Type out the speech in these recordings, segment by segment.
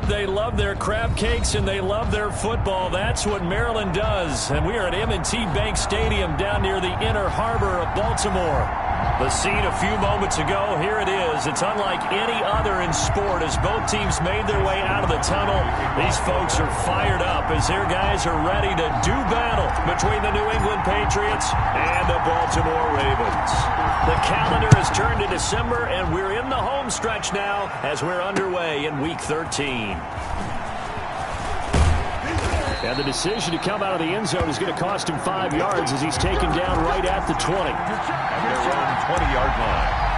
They love their crab cakes and they love their football. That's what Maryland does. And we are at M&T Bank Stadium down near the Inner Harbor of Baltimore. The scene a few moments ago, here it is. It's unlike any other in sport as both teams made their way out of the tunnel. These folks are fired up as their guys are ready to do battle between the New England Patriots and the Baltimore Ravens. The calendar has turned to December, and we're in the home stretch now as we're underway in Week 13. And the decision to come out of the end zone is going to cost him 5 yards as he's taken down right at the 20. On their own 20-yard line.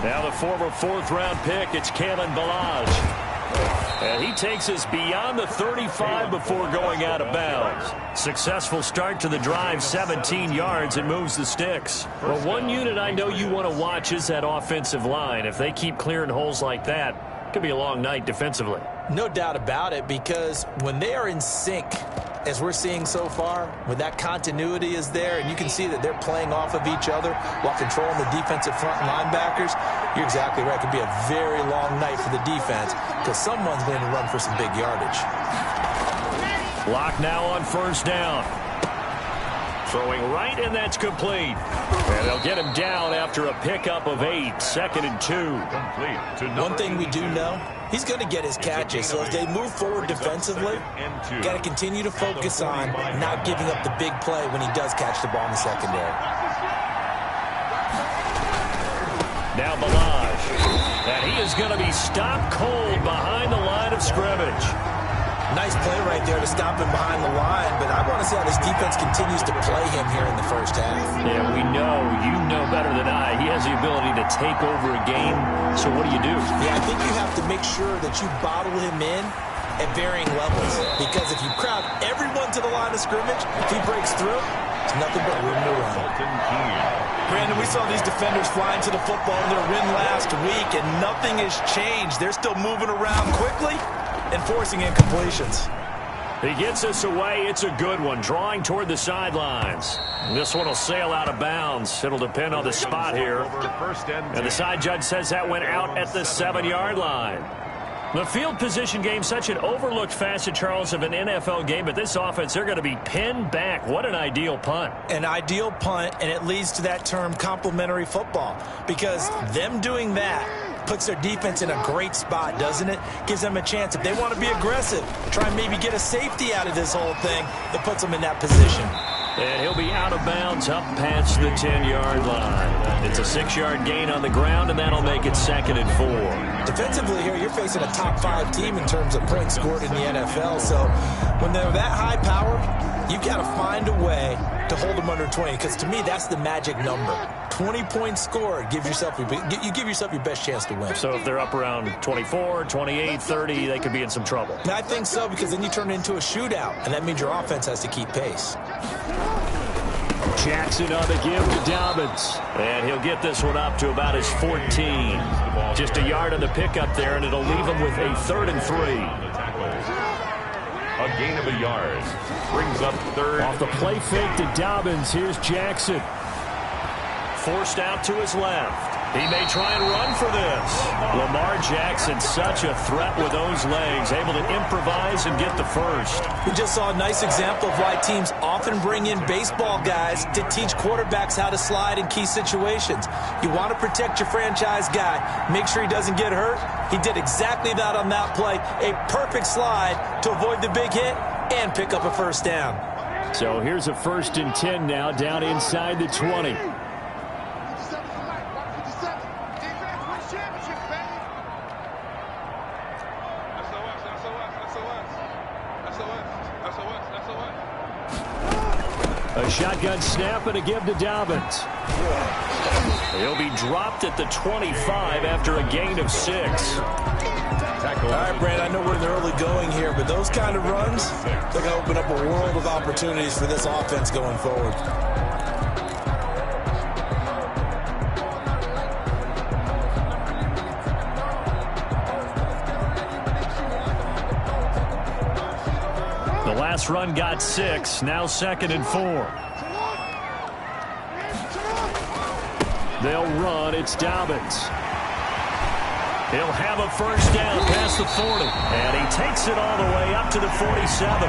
Now the former fourth-round pick, it's Kalen Ballage. And he takes us beyond the 35 before going out of bounds. Successful start to the drive, 17 yards, and moves the sticks. Well, one unit I know you want to watch is that offensive line. If they keep clearing holes like that, it could be a long night defensively. No doubt about it, because when they are in sync, as we're seeing so far, when that continuity is there and you can see that they're playing off of each other while controlling the defensive front linebackers, you're exactly right. It could be a very long night for the defense because someone's going to run for some big yardage. Lock now on first down. Throwing right, and that's complete. And they'll get him down after a pickup of 8, 2nd and 2. One thing we do know, he's going to get his catches. So as they move forward defensively, got to continue to focus on not giving up the big play when he does catch the ball in the secondary. Now Ballage. And he is going to be stopped cold behind the line of scrimmage. Nice play right there to stop him behind the line, but I want to see how this defense continues to play him here in the first half. Yeah, we know, you know better than I, he has the ability to take over a game. So what do you do? Yeah, I think you have to make sure that you bottle him in at varying levels, because if you crowd everyone to the line of scrimmage, if he breaks through, it's nothing but room to run. Brandon, we saw these defenders flying to the football in their win last week, and nothing has changed. They're still moving around quickly and forcing incompletions. He gets us away. It's a good one. Drawing toward the sidelines. This one will sail out of bounds. It'll depend on the spot here. And the side judge says that went out at the 7-yard line. The field position game, such an overlooked facet, Charles, of an NFL game, but this offense, they're going to be pinned back. What an ideal punt. An ideal punt, and it leads to that term complementary football, because them doing that puts their defense in a great spot, doesn't it? Gives them a chance. If they want to be aggressive, try and maybe get a safety out of this whole thing, it puts them in that position. And he'll be out of bounds up past the 10-yard line. It's a 6-yard gain on the ground, and that'll make it 2nd and 4. Defensively here, you're facing a top-5 team in terms of points scored in the NFL. So when they're that high-powered, you've got to find a way to hold them under 20, because to me, that's the magic number. 20 points scored, you give yourself your best chance to win. So if they're up around 24, 28, 30, they could be in some trouble. And I think so, because then you turn it into a shootout, and that means your offense has to keep pace. Jackson on the give to Dobbins. And he'll get this one up to about his 14. Just a yard on the pickup there, and it'll leave him with a 3rd and 3. A gain of a yard. Brings up 3rd. Off the play fake to Dobbins. Here's Jackson. Forced out to his left. He may try and run for this. Lamar Jackson, such a threat with those legs, able to improvise and get the first. We just saw a nice example of why teams often bring in baseball guys to teach quarterbacks how to slide in key situations. You want to protect your franchise guy. Make sure he doesn't get hurt. He did exactly that on that play. A perfect slide to avoid the big hit and pick up a first down. So here's a 1st and 10 now, down inside the 20. A shotgun snap and a give to Dobbins. He'll be dropped at the 25 after a gain of 6. All right, Brad, I know we're in the early going here, but those kind of runs, they're going to open up a world of opportunities for this offense going forward. The last run got 6, now 2nd and 4. They'll run. It's Dobbins. He'll have a first down past the 40. And he takes it all the way up to the 47.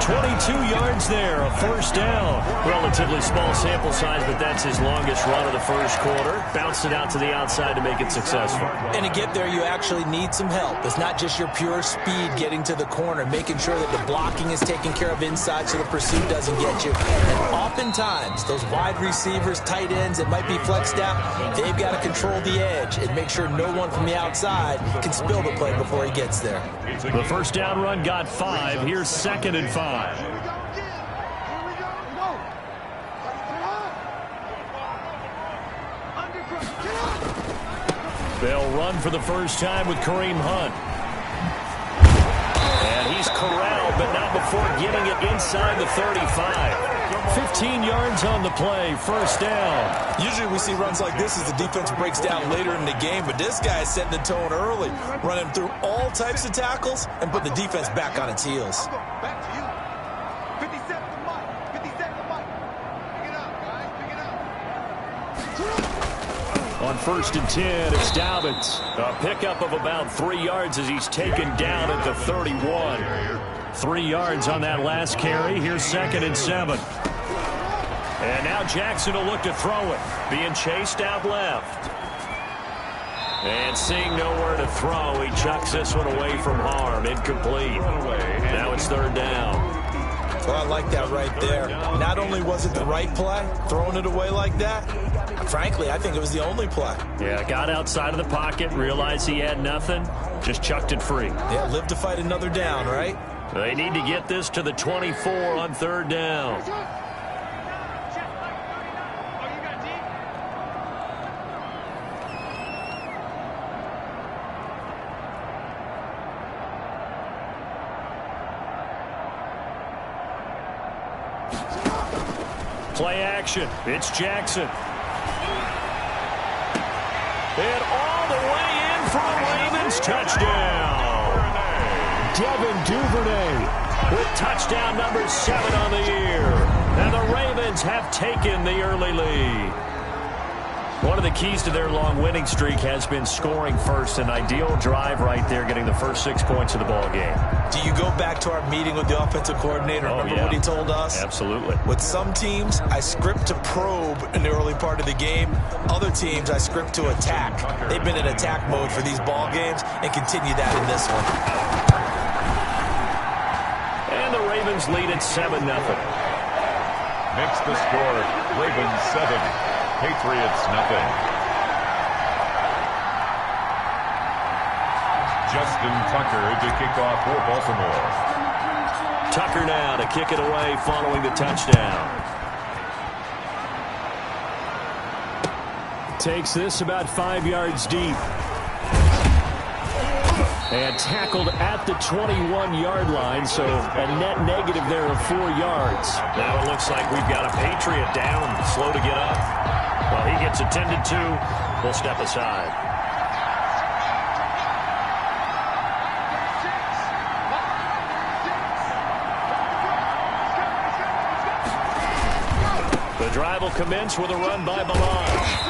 22 yards there, a first down. Relatively small sample size, but that's his longest run of the first quarter. Bounced it out to the outside to make it successful. And to get there, you actually need some help. It's not just your pure speed getting to the corner, making sure that the blocking is taken care of inside so the pursuit doesn't get you. And oftentimes, those wide receivers, tight ends that might be flexed out, they've got to control the edge and make sure no one from the outside can spill the play before he gets there. The first down run got 5. Here's 2nd and 5. They'll run for the first time with Kareem Hunt. And he's corralled, but not before getting it inside the 35. 15 yards on the play, first down. Usually we see runs like this as the defense breaks down later in the game, but this guy is setting the tone early, running through all types of tackles and put the defense back on its heels. Back to you. 57 to Mike. 57 to Mike. Pick it up, guys. Pick it up. On 1st and 10, it's Dobbins. A pickup of about 3 yards as he's taken down at the 31. 3 yards on that last carry. Here's 2nd and 7. And now Jackson will look to throw it. Being chased out left. And seeing nowhere to throw, he chucks this one away from harm. Incomplete. Now it's 3rd down. Well, I like that right there. Not only was it the right play, throwing it away like that, frankly, I think it was the only play. Yeah, got outside of the pocket, realized he had nothing, just chucked it free. Yeah, live to fight another down, right? They need to get this to the 24 on 3rd down. Play action. It's Jackson. And all the way in for a Ravens touchdown. Devin Duvernay with touchdown number 7 on the year. And the Ravens have taken the early lead. One of the keys to their long winning streak has been scoring first. An ideal drive right there, getting the first 6 points of the ball game. Do you go back to our meeting with the offensive coordinator? Remember what he told us? Absolutely. With some teams, I script to probe in the early part of the game. Other teams, I script to attack. They've been in attack mode for these ball games and continue that in this one. And the Ravens lead at 7-0. Makes the score. Ravens 7. Patriots nothing. Justin Tucker to kick off for Baltimore. Tucker now to kick it away following the touchdown. Takes this about 5 yards deep. And tackled at the 21-yard line, so a net negative there of 4 yards. Now it looks like we've got a Patriot down, slow to get up. Well, he gets attended to. We'll step aside. The drive will commence with a run by Balaj.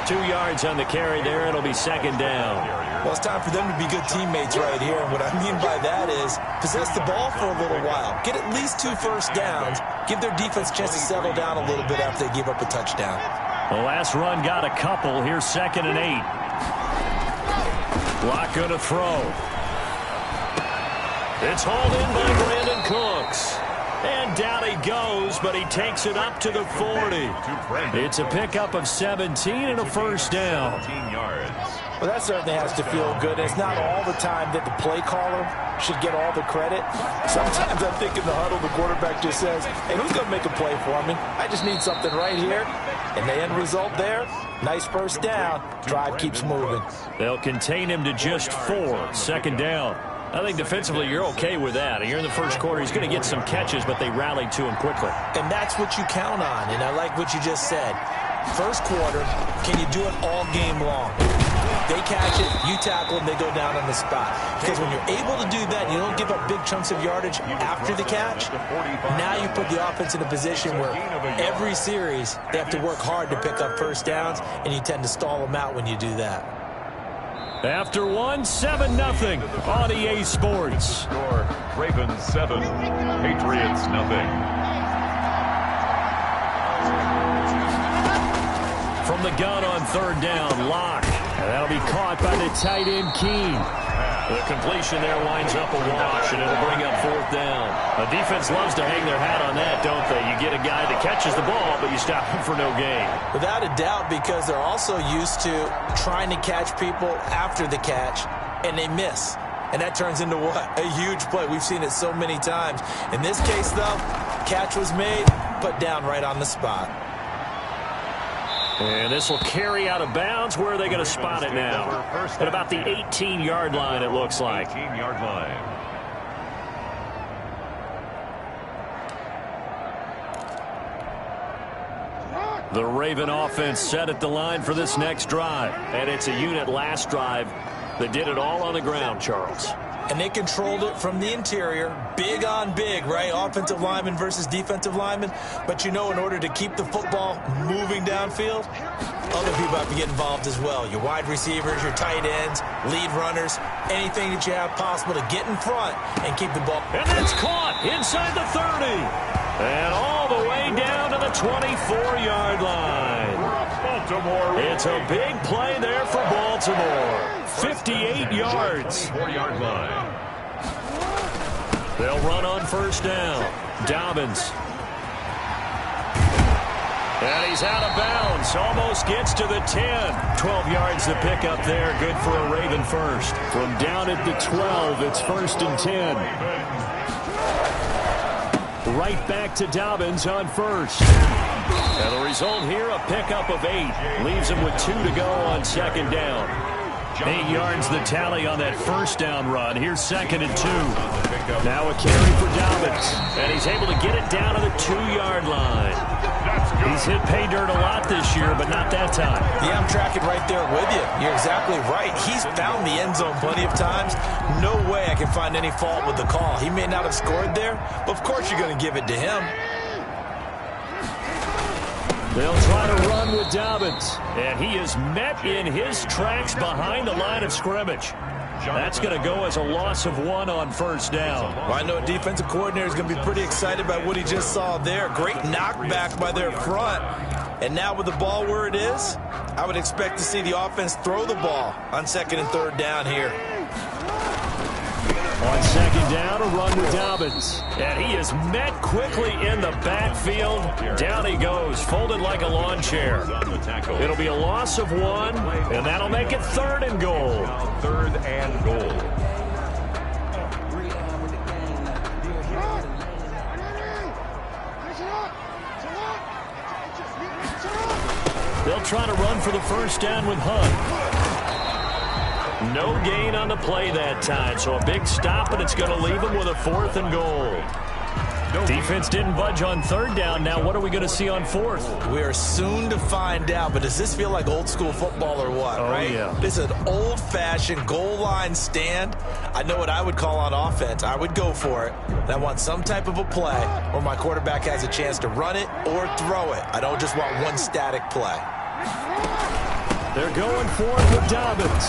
2 yards on the carry there. It'll be 2nd down. Well, it's time for them to be good teammates right here. And what I mean by that is possess the ball for a little while. Get at least 2 first downs. Give their defense a chance to settle down a little bit after they give up a touchdown. The last run got a couple. Here's 2nd and 8. Lock going to throw. It's hauled in by Brandon Cooks. And down he goes, but he takes it up to the 40. It's a pickup of 17 and a first down. 17 yards. Well, that certainly has to feel good. It's not all the time that the play caller should get all the credit. Sometimes I think in the huddle, the quarterback just says, hey, who's going to make a play for me? I just need something right here. And the end result there, nice first down. Drive keeps moving. They'll contain him to just 4. 2nd down. I think defensively you're okay with that. You're in the first quarter. He's going to get some catches, but they rallied to him quickly. And that's what you count on, and I like what you just said. First quarter, can you do it all game long? They catch it, you tackle them, they go down on the spot. Because when you're able to do that, you don't give up big chunks of yardage after the catch. Now you put the offense in a position where every series they have to work hard to pick up first downs, and you tend to stall them out when you do that. After 7-0 on EA Sports. Score, Ravens 7, Patriots 0. From the gun on third down, Locke. And that'll be caught by the tight end, Keene. The completion there winds up a wash, and it'll bring up fourth down. The defense loves to hang their hat on that, don't they? You get a guy that catches the ball, but you stop him for no gain. Without a doubt, because they're also used to trying to catch people after the catch, and they miss. And that turns into what? A huge play. We've seen it so many times. In this case, though, catch was made, put down right on the spot. And this will carry out of bounds. Where are they going to spot it now? At about the 18-yard line, it looks like. 18-yard line. The Raven offense set at the line for this next drive. And it's a unit last drive that did it all on the ground, Charles. And they controlled it from the interior, big on big, right? Offensive lineman versus defensive lineman. But you know, in order to keep the football moving downfield, other people have to get involved as well. Your wide receivers, your tight ends, lead runners, anything that you have possible to get in front and keep the ball. And that's caught inside the 30. And all the way down to the 24-yard line. Baltimore. It's a big play there for Baltimore. 58 yards. 4-yard line. They'll run on first down. Dobbins. And he's out of bounds. Almost gets to the 10. 12 yards to pick up there. Good for a Raven first. From down at the 12, it's 1st and 10. Right back to Dobbins on first. And the result here, a pickup of 8. Leaves him with 2 to go on second down. 8 yards the tally on that first down run. Here's 2nd and 2. Now a carry for Dobbins. And he's able to get it down to the 2-yard line. He's hit pay dirt a lot this year, but not that time. Yeah, I'm tracking right there with you. You're exactly right. He's found the end zone plenty of times. No way I can find any fault with the call. He may not have scored there, but of course you're going to give it to him. They'll try to run with Dobbins. And he is met in his tracks behind the line of scrimmage. That's going to go as a loss of 1 on first down. Well, I know a defensive coordinator is going to be pretty excited by what he just saw there. Great knockback by their front. And now with the ball where it is, I would expect to see the offense throw the ball on 2nd and 3rd down here. On second down, a run with Dobbins. And he is met quickly in the backfield. Down he goes, folded like a lawn chair. It'll be a loss of 1, and that'll make it 3rd and goal. 3rd and goal. They'll try to run for the first down with Hunt. No gain on the play that time, so a big stop, and it's going to leave him with a 4th and goal. Defense didn't budge on 3rd down. Now what are we going to see on 4th? We are soon to find out, but does this feel like old school football or what, right? Yeah. This is an old-fashioned goal line stand. I know what I would call on offense. I would go for it. And I want some type of a play where my quarterback has a chance to run it or throw it. I don't just want one static play. They're going for it with Dobbins.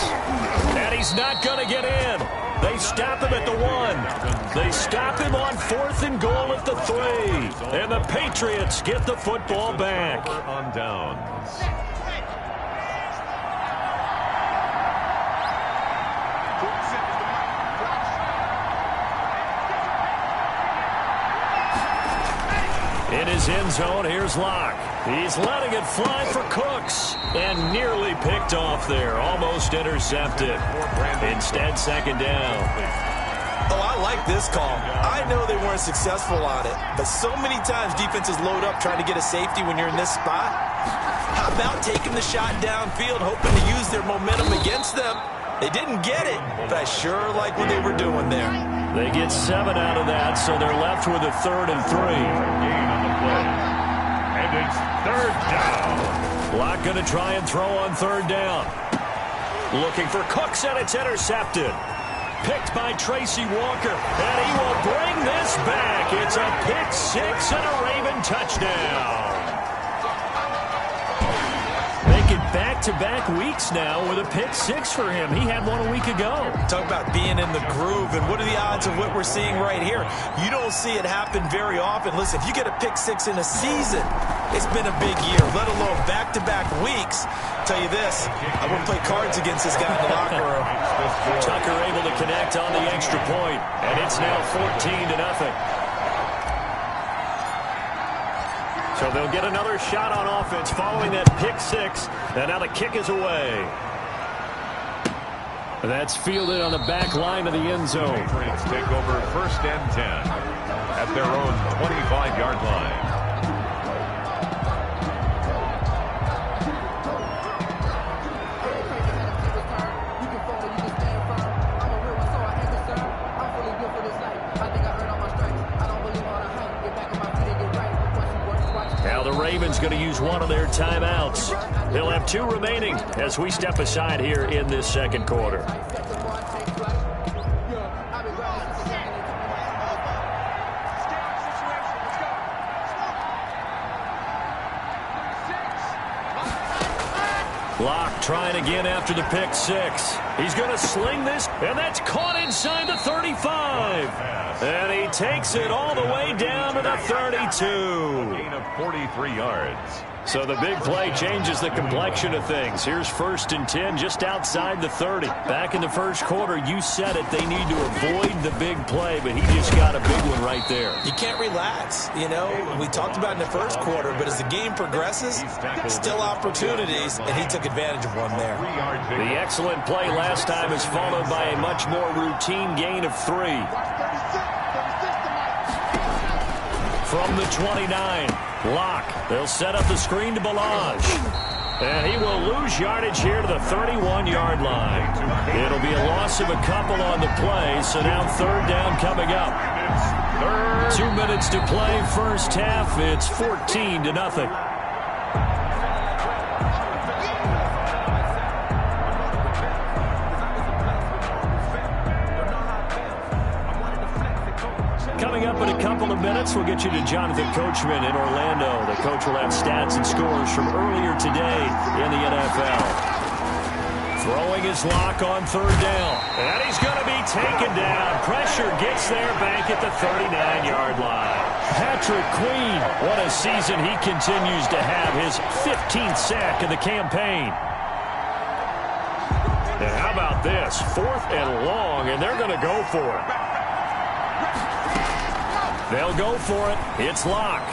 And he's not going to get in. They stop him at the 1. They stop him on 4th and goal at the 3. And the Patriots get the football back. On downs. In his end zone, here's Locke. He's letting it fly for Cooks. And nearly picked off there. Almost intercepted. Instead, second down. Oh, I like this call. I know they weren't successful on it, but so many times defenses load up trying to get a safety when you're in this spot. How about taking the shot downfield, hoping to use their momentum against them? They didn't get it, but I sure like what they were doing there. They get 7 out of that, so they're left with a 3rd and 3. Gain on the play. And it's 3rd down. Locke going to try and throw on 3rd down. Looking for Cooks, and it's intercepted. Picked by Tracy Walker, and he will bring this back. It's a pick 6 and a Raven touchdown. Make it back-to-back weeks now with a pick 6 for him. He had one a week ago. Talk about being in the groove, and what are the odds of what we're seeing right here? You don't see it happen very often. Listen, if you get a pick 6 in a season, it's been a big year, let alone back-to-back weeks. Tell you this, I wouldn't play cards against this guy in the locker room. Tucker able to connect on the extra point, and it's now 14-0. So they'll get another shot on offense following that pick 6, and now the kick is away. That's fielded on the back line of the end zone. Patriots take over 1st and 10 at their own 25-yard line. Now the Ravens going to use one of their timeouts. They'll have 2 remaining as we step aside here in this 2nd quarter. Locke trying again after the pick 6. He's going to sling this, and that's caught inside the 35. And he takes it all the way down to the 32. Gain of 43 yards. So the big play changes the complexion of things. Here's 1st and 10 just outside the 30. Back in the 1st quarter, you said it, they need to avoid the big play, but he just got a big one right there. You can't relax. You know, we talked about in the 1st quarter, but as the game progresses, still opportunities, and he took advantage of one there. The excellent play last time is followed by a much more routine gain of 3. From the 29, Locke. They'll set up the screen to Balaj. And he will lose yardage here to the 31-yard line. It'll be a loss of a couple on the play, so now 3rd down coming up. 2 minutes to play, 1st half. It's 14-0. Coming up in a couple of minutes, we'll get you to Jonathan Coachman in Orlando. The coach will have stats and scores from earlier today in the NFL. Throwing his Locke on 3rd down. And he's going to be taken down. Pressure gets there back at the 39-yard line. Patrick Queen, what a season he continues to have. His 15th sack in the campaign. And how about this? 4th and long, and they're going to go for it. They'll go for it. It's Locke.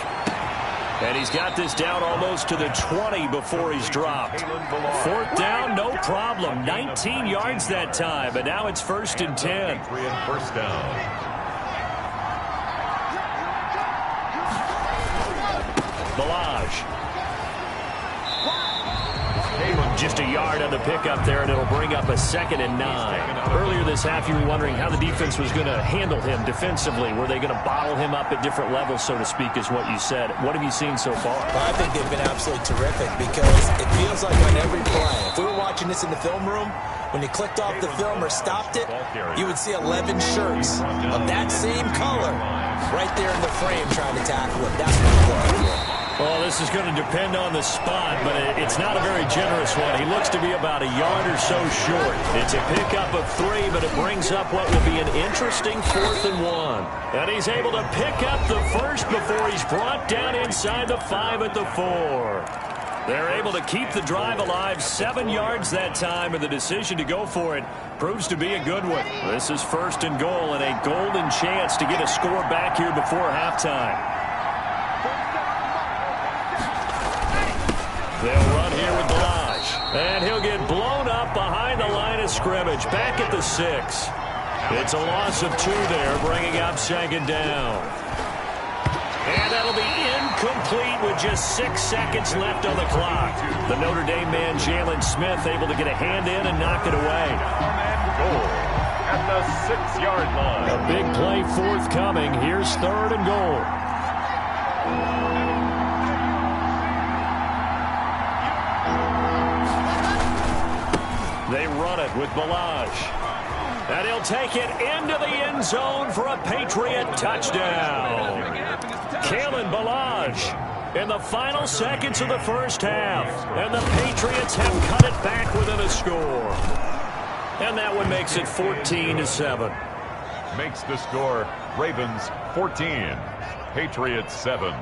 And he's got this down almost to the 20 before he's dropped. 4th down, no problem. 19 yards that time, but now it's 1st and 10. 3 and 1st down. Balaj. Just a yard on the pickup there, and it'll bring up a 2nd and 9. Earlier this half, you were wondering how the defense was going to handle him defensively. Were they going to bottle him up at different levels, so to speak, is what you said. What have you seen so far? Well, I think they've been absolutely terrific because it feels like on every play, if we were watching this in the film room, when you clicked off the film or stopped it, you would see 11 shirts of that same color right there in the frame trying to tackle him. That's what we're looking for. Well, this is going to depend on the spot, but it's not a very generous one. He looks to be about a yard or so short. It's a pickup of 3, but it brings up what will be an interesting 4th and 1. And he's able to pick up the 1st before he's brought down inside the 5 at the 4. They're able to keep the drive alive, 7 yards that time, and the decision to go for it proves to be a good one. This is 1st and goal and a golden chance to get a score back here before halftime. They'll run here with Balaj. And he'll get blown up behind the line of scrimmage. Back at the 6. It's a loss of 2 there, bringing up 2nd down. And that'll be incomplete with just 6 seconds left on the clock. The Notre Dame man, Jalen Smith, able to get a hand in and knock it away. Goal at the 6-yard line. A big play forthcoming. Here's 3rd and goal. They run it with Balazs. And he'll take it into the end zone for a Patriot touchdown. Kalen Balazs in the final seconds of the first half. And the Patriots have cut it back within a score. And that one makes it 14-7. Makes the score Ravens 14, Patriots 7.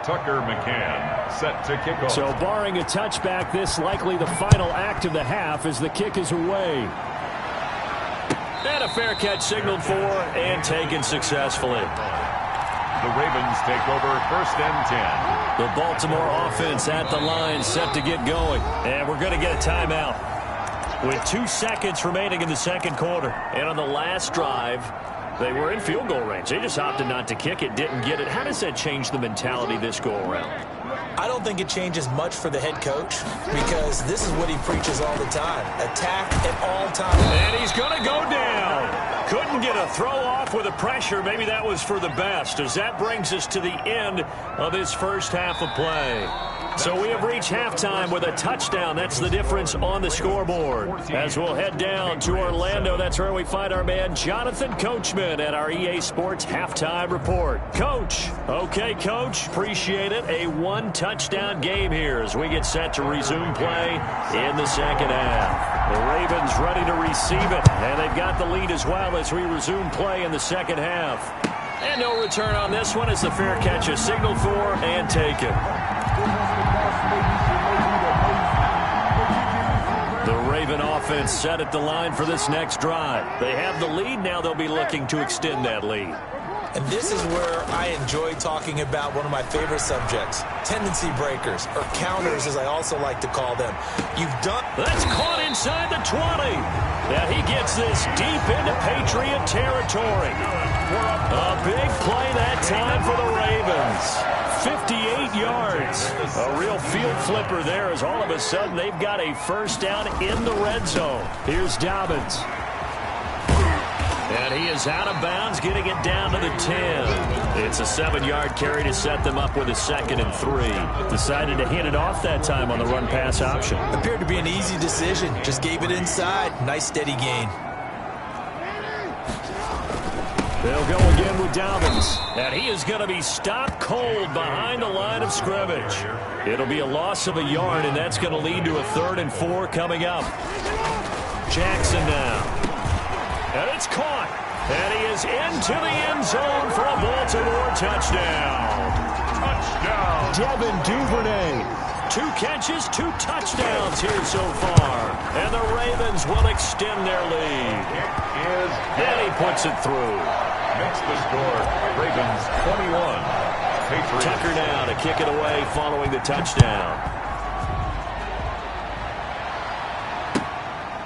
Tucker McCann set to kick off. So barring a touchback, this likely the final act of the half as the kick is away. And a fair catch signaled for and taken successfully. The Ravens take over 1st and 10. The Baltimore offense at the line set to get going. And we're going to get a timeout with 2 seconds remaining in the second quarter. And on the last drive, they were in field goal range. They just opted not to kick it, didn't get it. How does that change the mentality this go around? I don't think it changes much for the head coach because this is what he preaches all the time. Attack at all times. And he's going to go down. Couldn't get a throw off with the pressure. Maybe that was for the best as that brings us to the end of this first half of play. So we have reached halftime with a touchdown. That's the difference on the scoreboard. As we'll head down to Orlando, that's where we find our man Jonathan Coachman at our EA Sports Halftime Report. Coach. Okay, Coach. Appreciate it. A 1-touchdown game here as we get set to resume play in the second half. The Ravens ready to receive it, and they've got the lead as well as we resume play in the second half. And no return on this one as the fair catch is signaled for and taken. The Raven offense set at the line for this next drive. They have the lead. Now they'll be looking to extend that lead. And this is where I enjoy talking about one of my favorite subjects, tendency breakers, or counters as I also like to call them. That's caught inside the 20. Yeah, he gets this deep into Patriot territory. A big play that time for the Ravens. 58 yards. A real field flipper there as all of a sudden they've got a first down in the red zone. Here's Dobbins. And he is out of bounds, getting it down to the 10. It's a 7-yard carry to set them up with a 2nd and 3. Decided to hand it off that time on the run-pass option. Appeared to be an easy decision. Just gave it inside. Nice steady gain. They'll go again with Dobbins. And he is going to be stopped cold behind the line of scrimmage. It'll be a loss of a yard, and that's going to lead to a 3rd and 4 coming up. Jackson now. And it's caught. And he is into the end zone for a Baltimore touchdown. Touchdown. Devin Duvernay. 2 catches, 2 touchdowns here so far. And the Ravens will extend their lead. And he puts it through. Makes the score Ravens 21. Patriots. Tucker now to kick it away following the touchdown.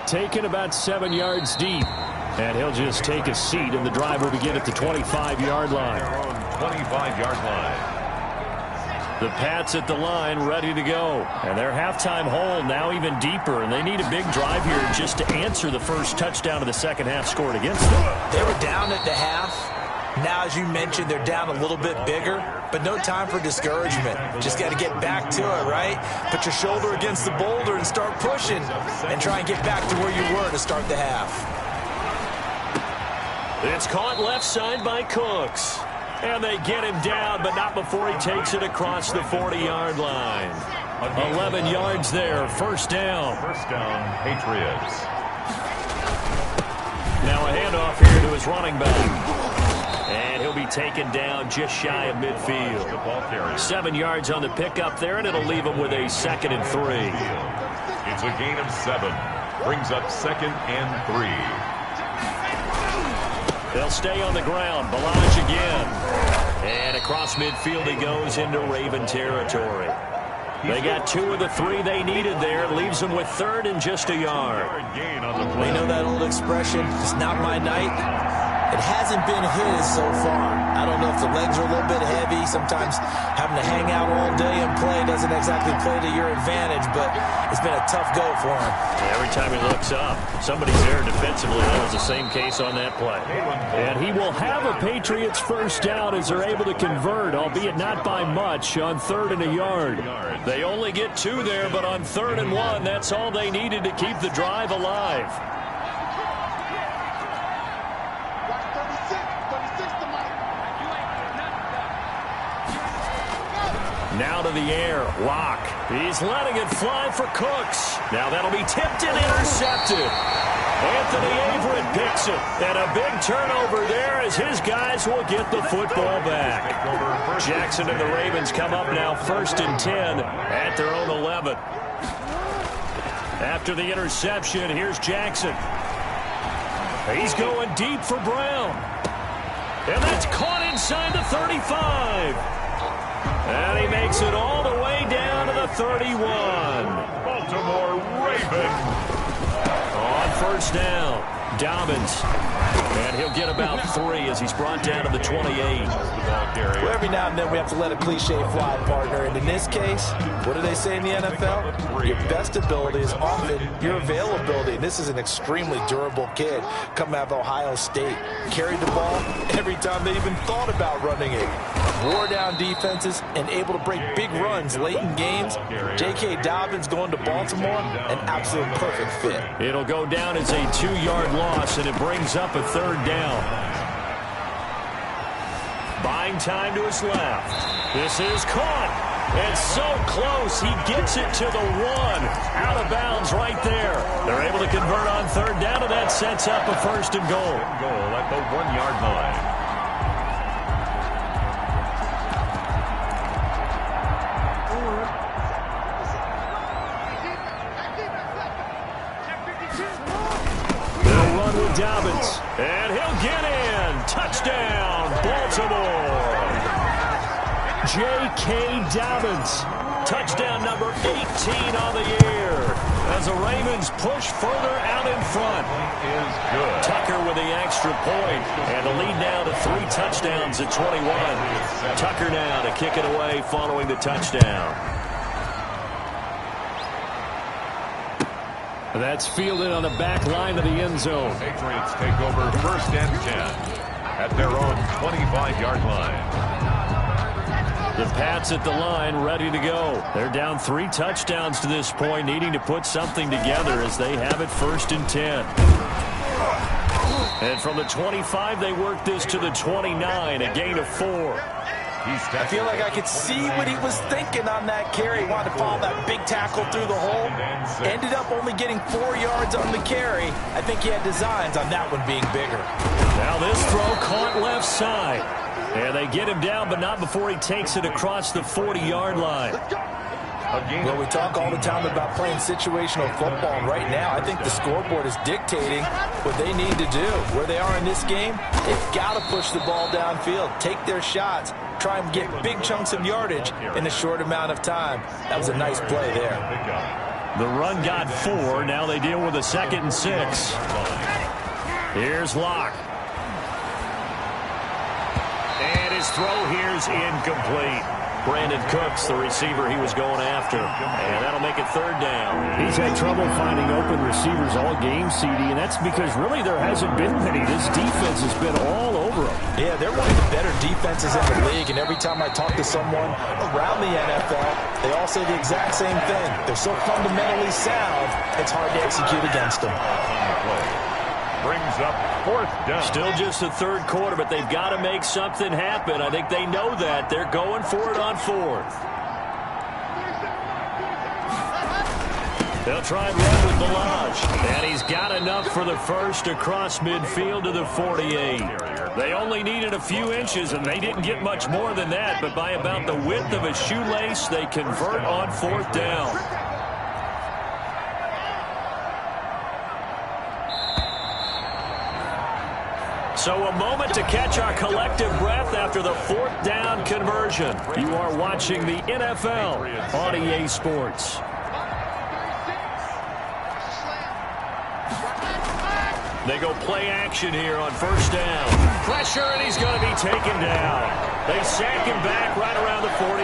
Taken about 7 yards deep. And he'll just take a seat, and the drive will begin at the 25-yard line. 25-yard line. The Pats at the line ready to go. And their halftime hole now even deeper, and they need a big drive here just to answer the first touchdown of the second half scored against them. They were down at the half. Now, as you mentioned, they're down a little bit bigger, but no time for discouragement. Just got to get back to it, right? Put your shoulder against the boulder and start pushing and try and get back to where you were to start the half. It's caught left side by Cooks. And they get him down, but not before he takes it across the 40-yard line. 11 yards there, first down. First down, Patriots. Now a handoff here to his running back. And he'll be taken down just shy of midfield. 7 yards on the pickup there, and it'll leave him with a 2nd and 3. It's a gain of 7. Brings up 2nd and 3. They'll stay on the ground. Balazs again. And across midfield he goes into Raven territory. They got 2 of the 3 they needed there. It leaves them with 3rd and just a yard. We know that old expression, it's not my night. It hasn't been his so far. I don't know if the legs are a little bit heavy. Sometimes having to hang out all day and play doesn't exactly play to your advantage, but it's been a tough go for him. Every time he looks up, somebody's there defensively. That was the same case on that play. And he will have a Patriots first down as they're able to convert, albeit not by much, on 3rd and a yard. They only get 2 there, but on 3rd and 1, that's all they needed to keep the drive alive. Now to the air. Lock. He's letting it fly for Cooks. Now that'll be tipped and intercepted. Anthony Averett picks it. And a big turnover there as his guys will get the football back. Jackson and the Ravens come up now 1st and 10 at their own 11. After the interception, here's Jackson. He's going deep for Brown. And that's caught inside the 35. And he makes it all the way down to the 31. Baltimore Ravens. On 1st down, Dobbins. And he'll get about 3 as he's brought down to the 28. Well, every now and then we have to let a cliche fly, partner. And in this case, what do they say in the NFL? Your best ability is often your availability. And this is an extremely durable kid coming out of Ohio State. Carried the ball every time they even thought about running it. Wore down defenses and able to break big runs late in games. J.K. Dobbins going to Baltimore, an absolute perfect fit. It'll go down as a 2-yard loss, and it brings up a 3rd down. Buying time to his left. This is caught. It's so close. He gets it to the 1. Out of bounds right there. They're able to convert on 3rd down, and that sets up a 1st and goal. Goal at the 1-yard line. Dobbins, and he'll get in. Touchdown, Baltimore. J.K. Dobbins, touchdown number 18 on the year. As the Ravens push further out in front. Is good. Tucker with the extra point, and the lead now to 3 touchdowns at 21. Tucker now to kick it away following the touchdown. That's fielded on the back line of the end zone. Patriots take over 1st and 10 at their own 25-yard line. The Pats at the line, ready to go. They're down 3 touchdowns to this point, needing to put something together as they have it 1st and 10. And from the 25, they work this to the 29, a gain of 4. I feel like I could see what he was thinking on that carry. He wanted to follow that big tackle through the hole. Ended up only getting 4 yards on the carry. I think he had designs on that one being bigger. Now this throw caught left side. And they get him down, but not before he takes it across the 40-yard line. Well, we talk all the time about playing situational football, and right now I think the scoreboard is dictating what they need to do. Where they are in this game, they've got to push the ball downfield, take their shots, try and get big chunks of yardage in a short amount of time. That was a nice play there. The run got 4. Now they deal with a 2nd and 6. Here's Locke. And his throw here's incomplete. Brandon Cooks, the receiver he was going after. And that'll make it 3rd down. He's had trouble finding open receivers all game, CD, and that's because really there hasn't been many. This defense has been all over them. Yeah, they're one of the better defenses in the league, and every time I talk to someone around the NFL, they all say the exact same thing. They're so fundamentally sound, it's hard to execute against them. Brings up 4th down. Still just the 3rd quarter, but they've got to make something happen. I think they know that. They're going for it on 4th. They'll try and run with Balaj. And he's got enough for the 1st across midfield to the 48. They only needed a few inches, and they didn't get much more than that. But by about the width of a shoelace, they convert on 4th down. So a moment to catch our collective breath after the 4th down conversion. You are watching the NFL on EA Sports. They go play action here on first down. Pressure, and he's going to be taken down. They sack him back right around the 44.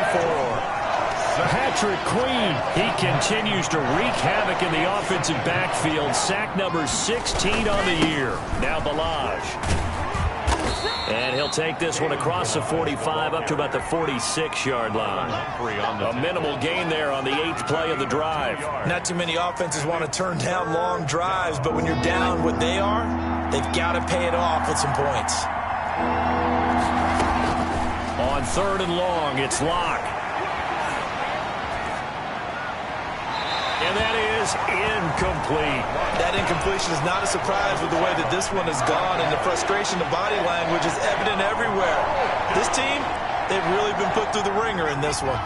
Patrick Queen, he continues to wreak havoc in the offensive backfield. Sack number 16 on the year. Now Balaj. And he'll take this one across the 45 up to about the 46-yard line. A minimal gain there on the 8th play of the drive. Not too many offenses want to turn down long drives, but when you're down what they are, they've got to pay it off with some points. On 3rd and long, it's Locke. And that is incomplete. That incompletion is not a surprise with the way that this one has gone, and the frustration, the body language is evident everywhere. This team, they've really been put through the ringer in this one.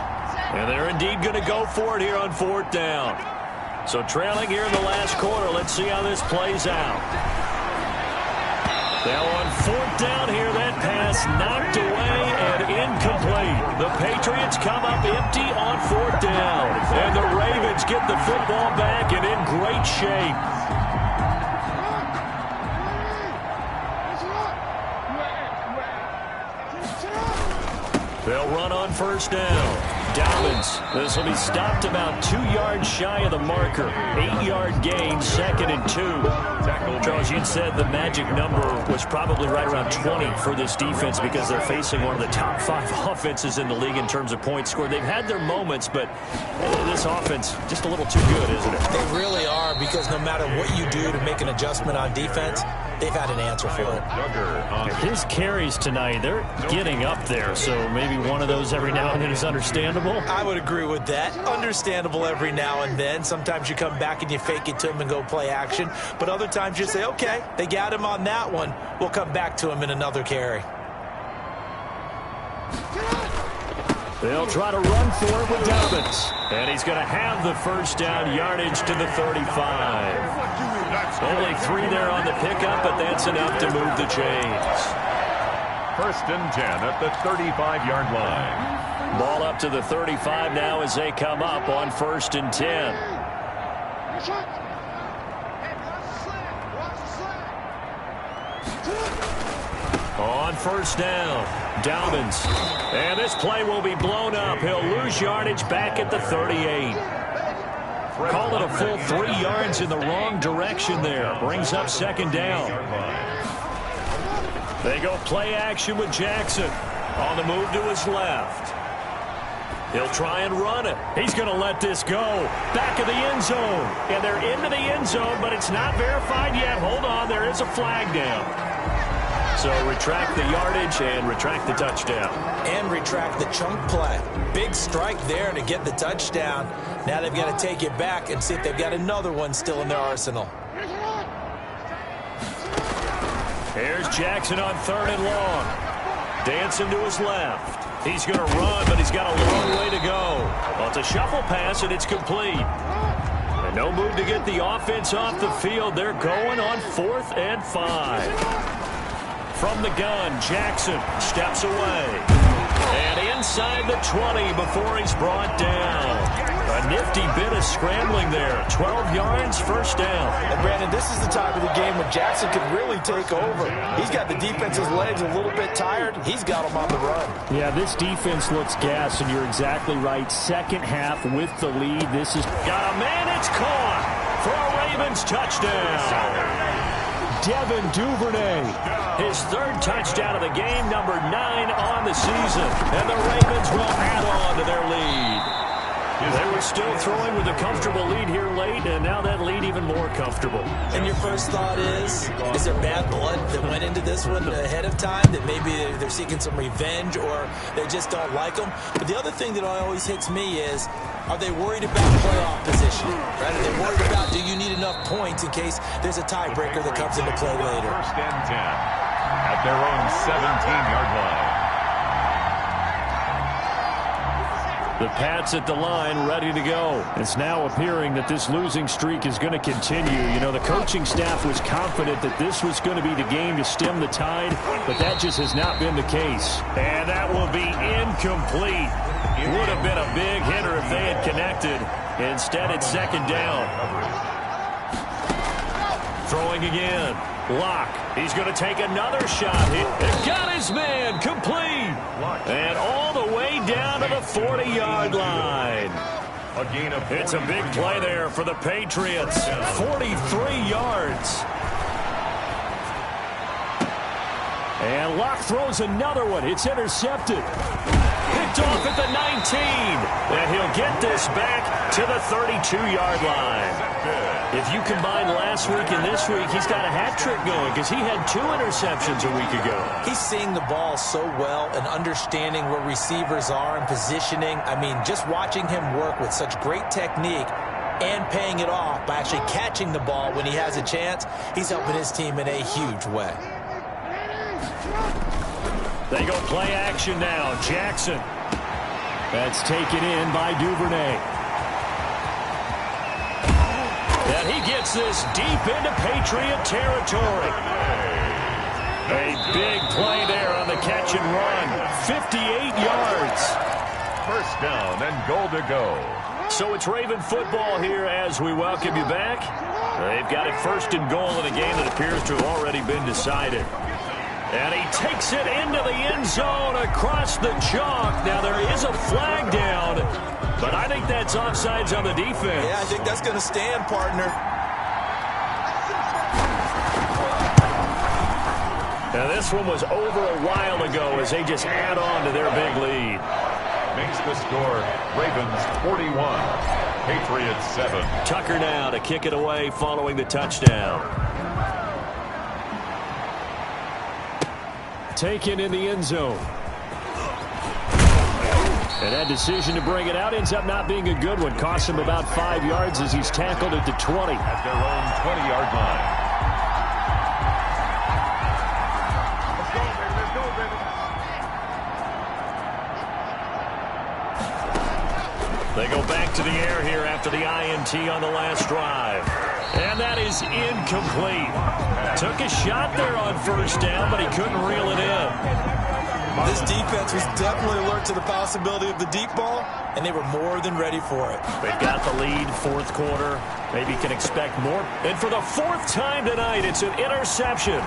And they're indeed going to go for it here on 4th down. So trailing here in the last quarter, let's see how this plays out. Now on 4th down here, that pass knocked away and incomplete. The Patriots come up empty on 4th down. And the Ravens get the football back and in great shape. They'll run on first down. Dobbins. This will be stopped about 2 yards shy of the marker. 8-yard gain, 2nd and 2. Charles, you said the magic number was probably right around 20 for this defense because they're facing one of the top 5 offenses in the league in terms of points scored. They've had their moments, but this offense just a little too good, isn't it? They really are, because no matter what you do to make an adjustment on defense, they've had an answer for it. His carries tonight, they're getting up there, so maybe one of those every now and then is understandable. I would agree with that. Understandable every now and then. Sometimes you come back and you fake it to him and go play action. But other times you say, okay, they got him on that one. We'll come back to him in another carry. They'll try to run for it with Dobbins. And he's going to have the first down yardage to the 35. Only 3 there on the pickup, but that's enough to move the chains. 1st and 10 at the 35-yard line. Ball up to the 35 now as they come up on 1st and 10. On first down, Dobbins. And this play will be blown up. He'll lose yardage back at the 38. Call it a full 3 yards in the wrong direction there. Brings up 2nd down. They go play action with Jackson. On the move to his left. He'll try and run it. He's going to let this go. Back of the end zone. And they're into the end zone, but it's not verified yet. Hold on, there is a flag down. So retract the yardage and retract the touchdown. And retract the chunk play. Big strike there to get the touchdown. Now they've got to take it back and see if they've got another one still in their arsenal. Here's Jackson on 3rd and long. Dancing to his left. He's going to run, but he's got a long way to go. Well, it's a shuffle pass, and it's complete. And no move to get the offense off the field. They're going on 4th and 5. From the gun, Jackson steps away. And inside the 20 before he's brought down. A nifty bit of scrambling there. 12 yards, first down. And Brandon, this is the time of the game when Jackson could really take over. He's got the defense's legs a little bit tired. He's got them on the run. Yeah, this defense looks gassed, and you're exactly right. Second half with the lead. This is... Got a man, it's caught for a Ravens touchdown. Devin Duvernay, his 3rd touchdown of the game, number 9 on the season. And the Ravens will add on to their lead. They were still throwing with a comfortable lead here late, and now that lead even more comfortable. And your first thought is there bad blood that went into this one ahead of time, that maybe they're seeking some revenge or they just don't like them? But the other thing that always hits me is, are they worried about playoff position? Right? Are they worried about, do you need enough points in case there's a tiebreaker that comes into play later? 1st and 10 at their own 17-yard line. The Pats at the line, ready to go. It's now appearing that this losing streak is going to continue. You know, the coaching staff was confident that this was going to be the game to stem the tide, but that just has not been the case. And that will be incomplete. Would have been a big hitter if they had connected. Instead, it's 2nd down. Throwing again. Locke, he's going to take another shot here. And got his man complete. And all the way down to the 40-yard line. It's a big play there for the Patriots. 43 yards. And Locke throws another one. It's intercepted. Picked off at the 19. And he'll get this back to the 32-yard line. If you combine last week and this week, he's got a hat trick going because he had 2 interceptions a week ago. He's seeing the ball so well and understanding where receivers are and positioning. I mean, just watching him work with such great technique and paying it off by actually catching the ball when he has a chance, he's helping his team in a huge way. They go play action now. Jackson. That's taken in by Duvernay. And he gets this deep into Patriot territory. A big play there on the catch and run. 58 yards. First down and goal to go. So it's Raven football here as we welcome you back. They've got it first and goal in a game that appears to have already been decided. And he takes it into the end zone across the chalk. Now there is a flag down, but I think that's offsides on the defense. Yeah, I think that's going to stand, partner. Now this one was over a while ago as they just add on to their big lead. Makes the score Ravens 41, Patriots 7. Tucker now to kick it away following the touchdown. Taken in the end zone. And that decision to bring it out ends up not being a good one. Costs him about 5 yards as he's tackled at the 20. At their own 20-yard line. Let's go, baby. They go back to the air here after the INT on the last drive. And that is incomplete. Took a shot there on first down, but he couldn't reel it in. This defense was definitely alert to the possibility of the deep ball, and they were more than ready for it. They've got the lead, fourth quarter. Maybe can expect more. And for the 4th time tonight, it's an interception.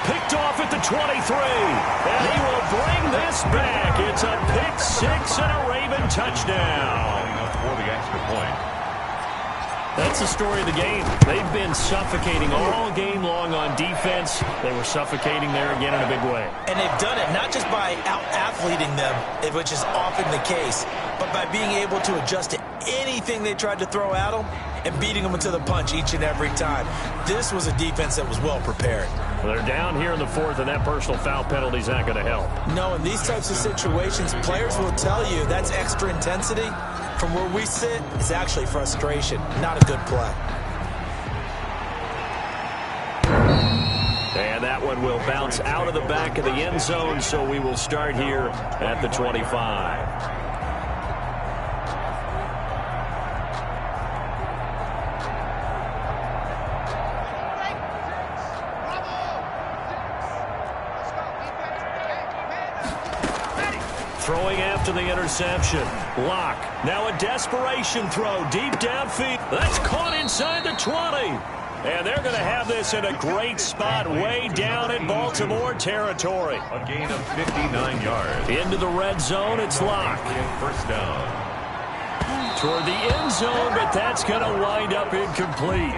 Picked off at the 23. And he will bring this back. It's a pick 6 and a Raven touchdown. For the extra point. That's the story of the game. They've been suffocating all game long on defense. They were suffocating there again in a big way. And they've done it not just by out-athleting them, which is often the case, but by being able to adjust to anything they tried to throw at them and beating them into the punch each and every time. This was a defense that was well prepared. Well, they're down here in the 4th, and that personal foul penalty is not going to help. No, in these types of situations, players will tell you that's extra intensity. From where we sit, it's actually frustration, not a good play. And that one will bounce out of the back of the end zone, so we will start here at the 25. Throwing after the interception. Locke. Now a desperation throw deep downfield. That's caught inside the 20. And they're going to have this in a great spot way down in Baltimore territory. A gain of 59 yards. Into the red zone, it's Locke. First down. Toward the end zone, but that's going to wind up incomplete.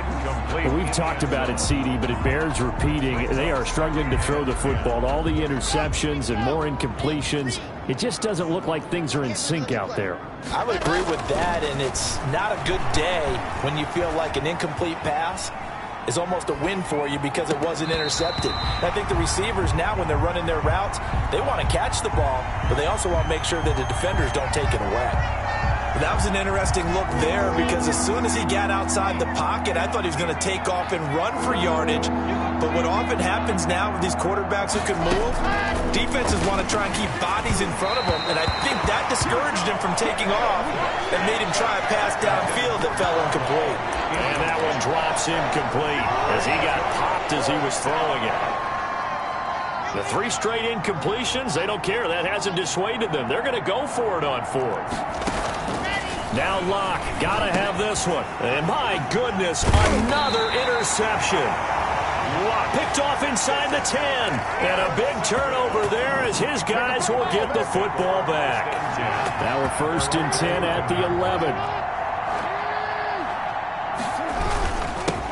We've talked about it, CD, but it bears repeating. They are struggling to throw the football. All the interceptions and more incompletions. It just doesn't look like things are in sync out there. I would agree with that, and it's not a good day when you feel like an incomplete pass is almost a win for you because it wasn't intercepted. And I think the receivers now, when they're running their routes, they want to catch the ball, but they also want to make sure that the defenders don't take it away. That was an interesting look there because as soon as he got outside the pocket, I thought he was going to take off and run for yardage. But what often happens now with these quarterbacks who can move, defenses want to try and keep bodies in front of them, and I think that discouraged him from taking off and made him try a pass downfield that fell incomplete. And that one drops incomplete as he got popped as he was throwing it. The 3 straight incompletions, they don't care. That hasn't dissuaded them. They're going to go for it on 4th. Now Locke, got to have this one. And my goodness, another interception. block. Picked off inside the 10. And a big turnover there as his guys will get the football back. Now a 1st and 10 at the 11.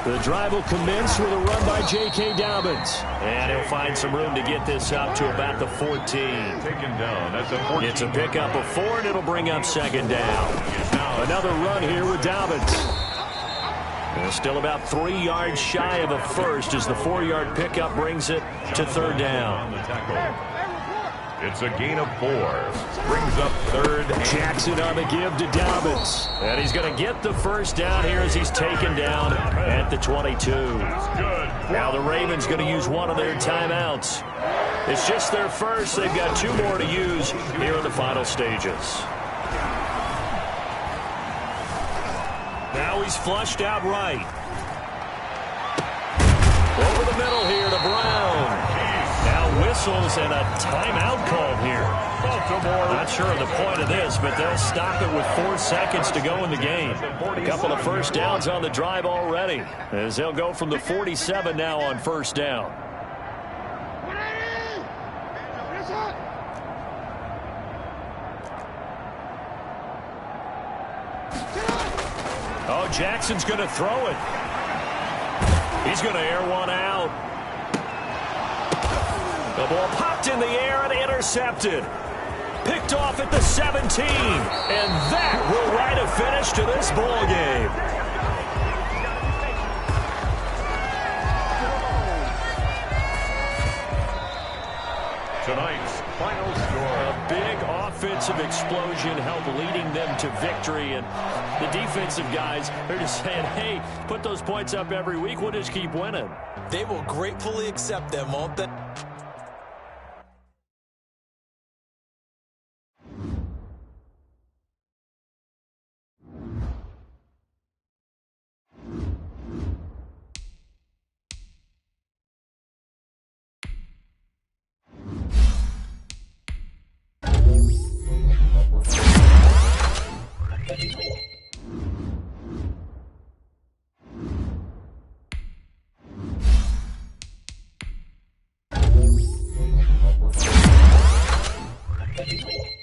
The drive will commence with a run by J.K. Dobbins. And he'll find some room to get this up to about the 14. Taken down. That's a 14. It's a pickup of 4, and it'll bring up 2nd down. Another run here with Dobbins. Well, still about 3 yards shy of a first as the 4-yard pickup brings it to 3rd down. It's a gain of 4. Brings up 3rd. Jackson on the give to Dobbins. And he's going to get the 1st down here as he's taken down at the 22. Now the Ravens going to use one of their timeouts. It's just their first. They've got 2 more to use here in the final stages. Now he's flushed out right. Over the middle here to Brown. Now whistles and a timeout called here. Not sure of the point of this, but they'll stop it with 4 seconds to go in the game. A couple of 1st downs on the drive already, as they'll go from the 47 now on 1st down. Oh, Jackson's going to throw it. He's going to air one out. The ball popped in the air and intercepted. Picked off at the 17. And that will write a finish to this ball game. Tonight's final score. A big offensive explosion helped leading them to victory. And the defensive guys are just saying, hey, put those points up every week. We'll just keep winning. They will gratefully accept them, won't they? Thank you.